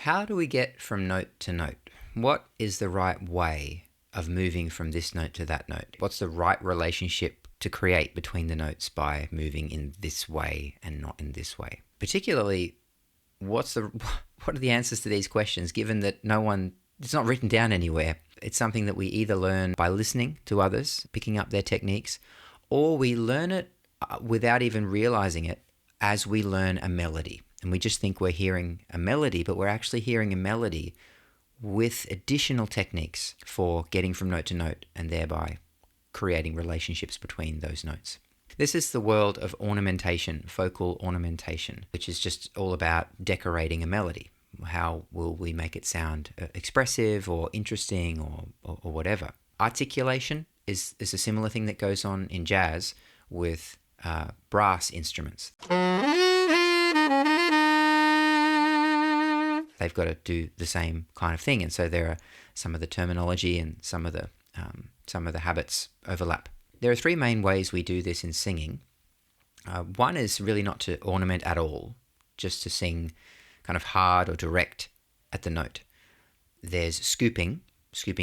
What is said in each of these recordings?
How do we get from note to note? What is the right way of moving from this note to that note? What's the right relationship to create between the notes by moving in this way and not in this way? Particularly, what are the answers to these questions, given that it's not written down anywhere? It's something that we either learn by listening to others, picking up their techniques, or we learn it without even realizing it as we learn a melody. And we just think we're hearing a melody, but we're actually hearing a melody with additional techniques for getting from note to note and thereby creating relationships between those notes. This is the world of ornamentation, vocal ornamentation, which is just all about decorating a melody. How will we make it sound expressive or interesting or whatever? Articulation is a similar thing that goes on in jazz with brass instruments. They've got to do the same kind of thing, and so there are some of the terminology and some of the habits overlap. There are three main ways we do this in singing. One is really not to ornament at all, just to sing kind of hard or direct at the note. There's scooping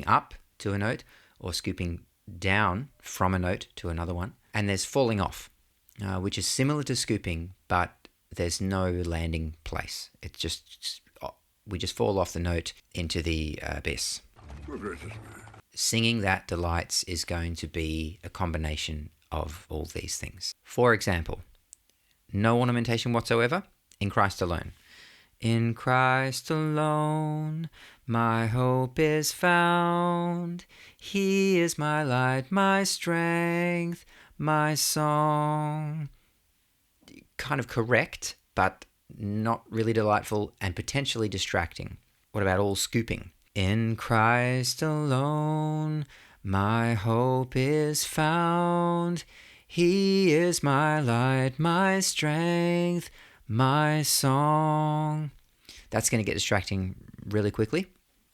up to a note, or scooping down from a note to another one. And there's falling off, which is similar to scooping, but there's no landing place. It's just we just fall off the note into the abyss. Singing that delights is going to be a combination of all these things. For example, no ornamentation whatsoever, in Christ alone. In Christ alone, my hope is found. He is my light, my strength, my song. Kind of correct, but not really delightful and potentially distracting. What about all scooping? In Christ alone, my hope is found. He is my light, my strength, my song. That's going to get distracting really quickly.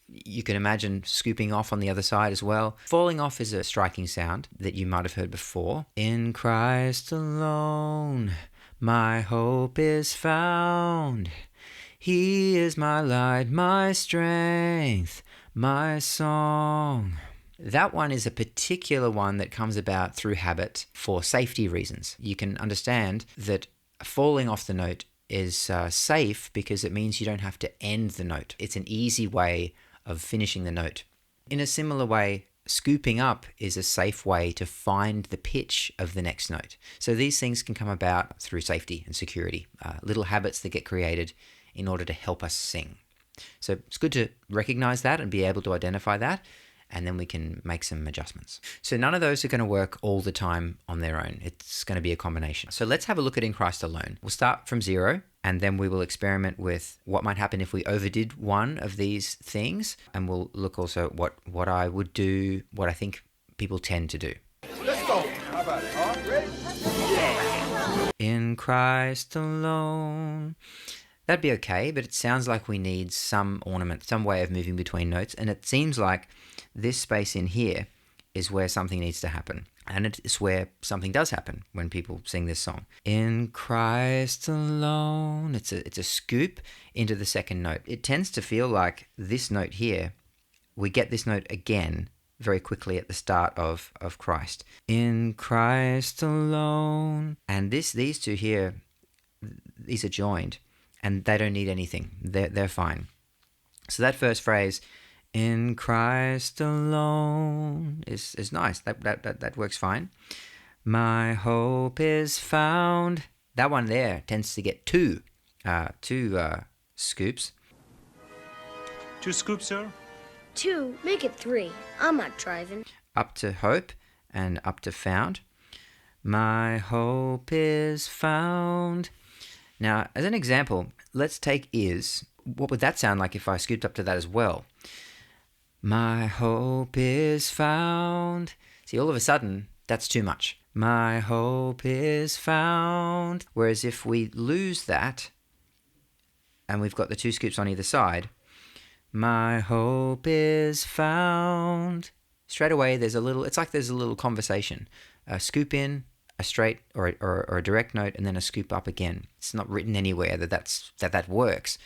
You can imagine scooping off on the other side as well. Falling off is a striking sound that you might have heard before. In Christ alone, my hope is found. He is my light, my strength, my song. That one is a particular one that comes about through habit for safety reasons. You can understand that falling off the note is safe because it means you don't have to end the note. It's an easy way of finishing the note. In a similar way, scooping up is a safe way to find the pitch of the next note. So these things can come about through safety and security, little habits that get created in order to help us sing. So it's good to recognize that and be able to identify that, and then we can make some adjustments. So none of those are going to work all the time on their own. It's going to be a combination. So let's have a look at In Christ Alone. We'll start from 0, and then we will experiment with what might happen if we overdid one of these things, and we'll look also at what I would do, what I think people tend to do. Let's go. How about it? All right, ready? Yeah. In Christ alone. That'd be okay, but it sounds like we need some ornament, some way of moving between notes, and it seems like this space in here is where something needs to happen. And it's where something does happen when people sing this song. In Christ alone. It's a scoop into the second note. It tends to feel like this note here, we get this note again very quickly at the start of Christ. In Christ alone. And these two here, these are joined, and they don't need anything. They're fine. So that first phrase, in Christ alone, is nice. That works fine. My hope is found. That one there tends to get two scoops. 2 scoops, sir? 2, make it 3. I'm not driving. Up to hope and up to found. My hope is found. Now, as an example, let's take is. What would that sound like if I scooped up to that as well? My hope is found. See, all of a sudden, that's too much. My hope is found. Whereas if we lose that, and we've got the 2 scoops on either side, my hope is found. Straight away, it's like there's a little conversation. A scoop in, a straight or a direct note, and then a scoop up again. It's not written anywhere that works,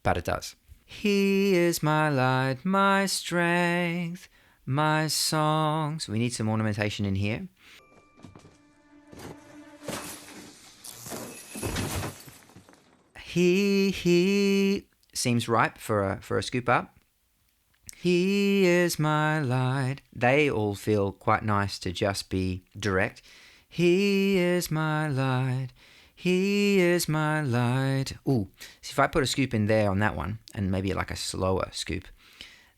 but it does. He is my light, my strength, my song. So we need some ornamentation in here. He seems ripe for a scoop up. He is my light. They all feel quite nice to just be direct. He is my light. He is my light. Ooh, so if I put a scoop in there on that one, and maybe like a slower scoop,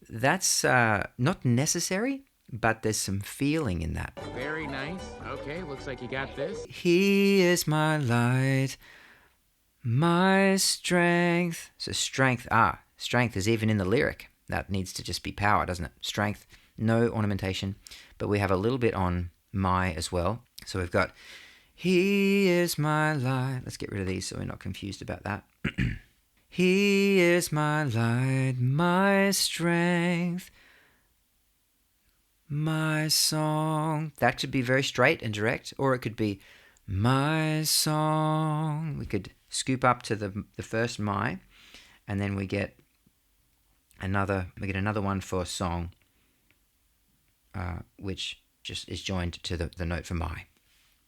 that's not necessary, but there's some feeling in that. Very nice. Okay, looks like you got this. He is my light, my strength. So strength, strength is even in the lyric. That needs to just be power, doesn't it? Strength, no ornamentation, but we have a little bit on my as well. So we've got, he is my light. Let's get rid of these so we're not confused about that. He is my light, my strength, my song. That could be very straight and direct, or it could be my song. We could scoop up to the first my, and then we get another one for song, which just is joined to the note for my.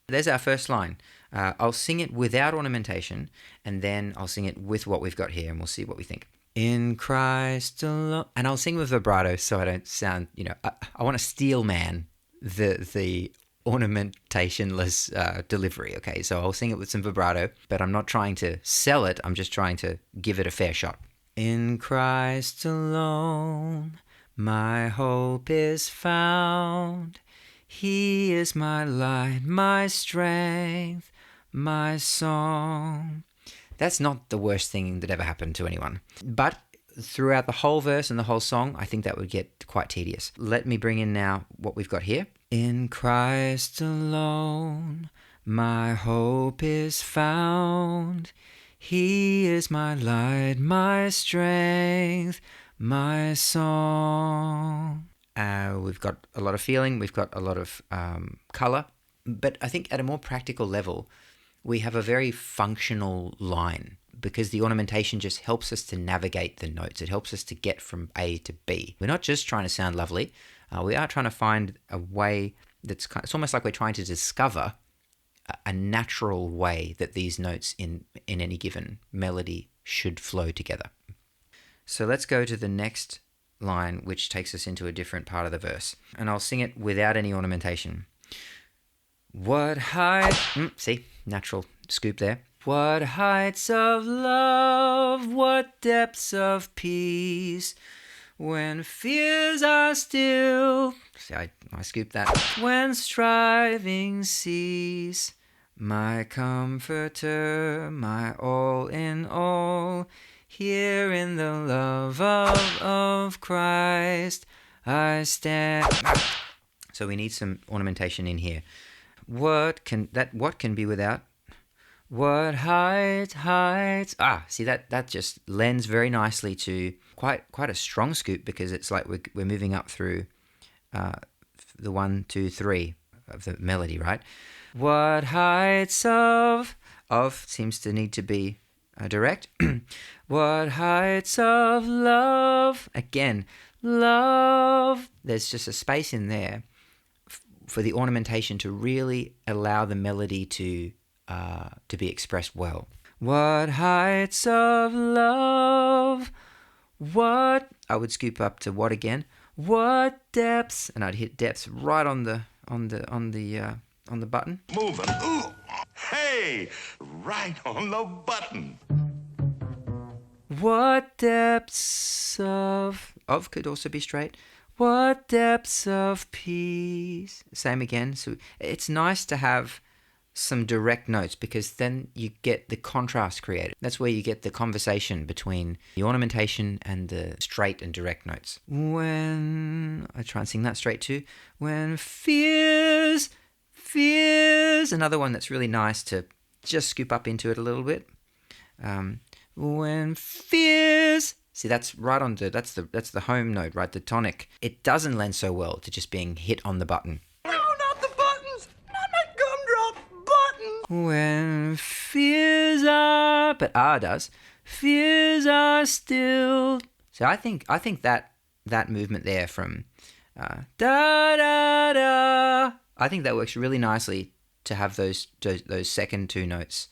There's our first line. I'll sing it without ornamentation, and then I'll sing it with what we've got here, and we'll see what we think. In Christ alone. And I'll sing with vibrato so I don't sound, I want to steel man the ornamentationless delivery, okay? So I'll sing it with some vibrato, but I'm not trying to sell it. I'm just trying to give it a fair shot. In Christ alone, my hope is found. He is my light, my strength, my song. That's not the worst thing that ever happened to anyone. But throughout the whole verse and the whole song, I think that would get quite tedious. Let me bring in now what we've got here. In Christ alone, my hope is found. He is my light, my strength, my song. We've got a lot of feeling, we've got a lot of color, but I think at a more practical level, we have a very functional line because the ornamentation just helps us to navigate the notes. It helps us to get from A to B. We're not just trying to sound lovely. We are trying to find a way it's almost like we're trying to discover a natural way that these notes in any given melody should flow together. So let's go to the next line, which takes us into a different part of the verse. And I'll sing it without any ornamentation. What height... see, natural scoop there. What heights of love, what depths of peace, when fears are still... See, I scooped that. When striving cease, my comforter, my all in all, here in the love of Christ I stand. So we need some ornamentation in here. What can be without? What heights? See that just lends very nicely to quite a strong scoop because it's like we're moving up through the 1, 2, 3 of the melody, right? What heights of seems to need to be direct. What heights of love? Again, love. There's just a space in there for the ornamentation to really allow the melody to be expressed well. What heights of love? What? I would scoop up to what again? What depths? And I'd hit depths right on the button. Moving. Ooh. Hey, right on the button. What depths of could also be straight. What depths of peace. Same again. So it's nice to have some direct notes because then you get the contrast created. That's where you get the conversation between the ornamentation and the straight and direct notes. When I try and sing that straight too. When fears, another one that's really nice to just scoop up into it a little bit. When fears, see that's right on that's the home note, right? The tonic. It doesn't lend so well to just being hit on the button. No, not the buttons! Not my gumdrop button! When fears are, but does. fears are stilled. So I think that movement there from da da da, I think that works really nicely to have those second two notes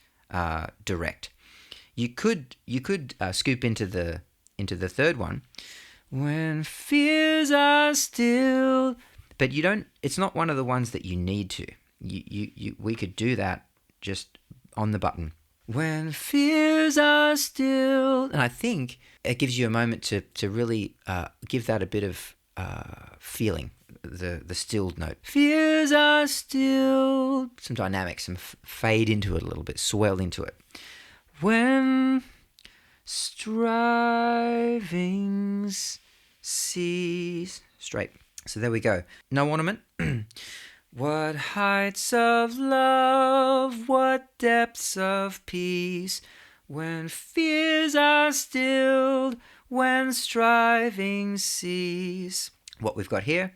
direct. You could scoop into the third one, when fears are stilled, but you don't. It's not one of the ones that you need to. We could do that just on the button. When fears are stilled, and I think it gives you a moment to really give that a bit of feeling. The stilled note. Fears are stilled. Some dynamics, some fade into it a little bit, swell into it. When strivings cease. Straight. So there we go. No ornament. What heights of love, what depths of peace, when fears are stilled, when strivings cease. What we've got here.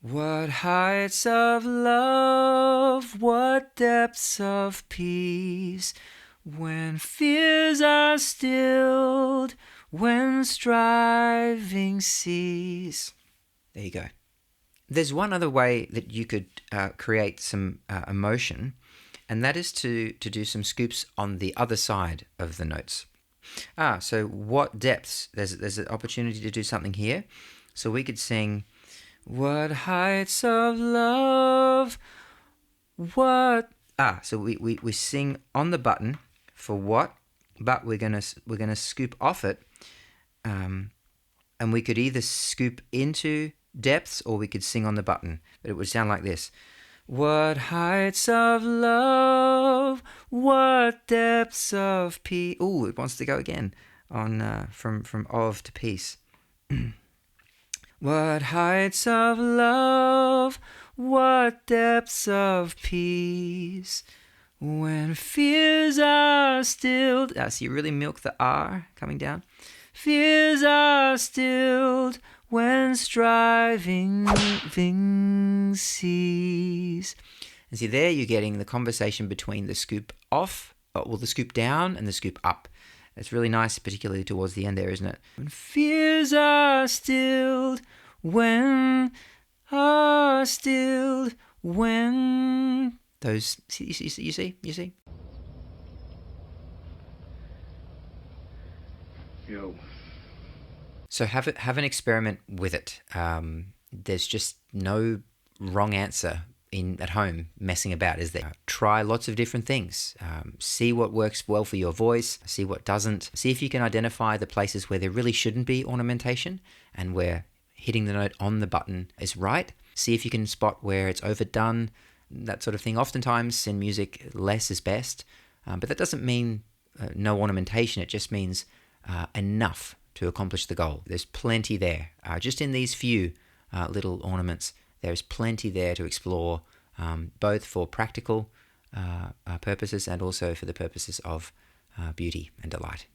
What heights of love, what depths of peace, when fears are stilled, when striving cease. There you go. There's one other way that you could create some emotion, and that is to do some scoops on the other side of the notes. So what depths? There's an opportunity to do something here. So we could sing, what heights of love, what... so we sing on the button for what, but we're gonna scoop off it, and we could either scoop into depths or we could sing on the button, but it would sound like this: what heights of love, what depths of peace. Ooh, it wants to go again on from of to peace. What heights of love, what depths of peace, when fears are stilled. So you really milk the R coming down. Fears are stilled when striving cease. And see, there you're getting the conversation between the scoop off, the scoop down and the scoop up. It's really nice, particularly towards the end there, isn't it? When fears are stilled, when those, you see? Yo. So have an experiment with it. There's just no wrong answer at home messing about, is there? Try lots of different things. See what works well for your voice, see what doesn't. See if you can identify the places where there really shouldn't be ornamentation and where hitting the note on the button is right. See if you can spot where it's overdone, that sort of thing. Oftentimes in music, less is best, but that doesn't mean no ornamentation. It just means enough to accomplish the goal. There's plenty there. Just in these few little ornaments, there's plenty there to explore, both for practical purposes and also for the purposes of beauty and delight.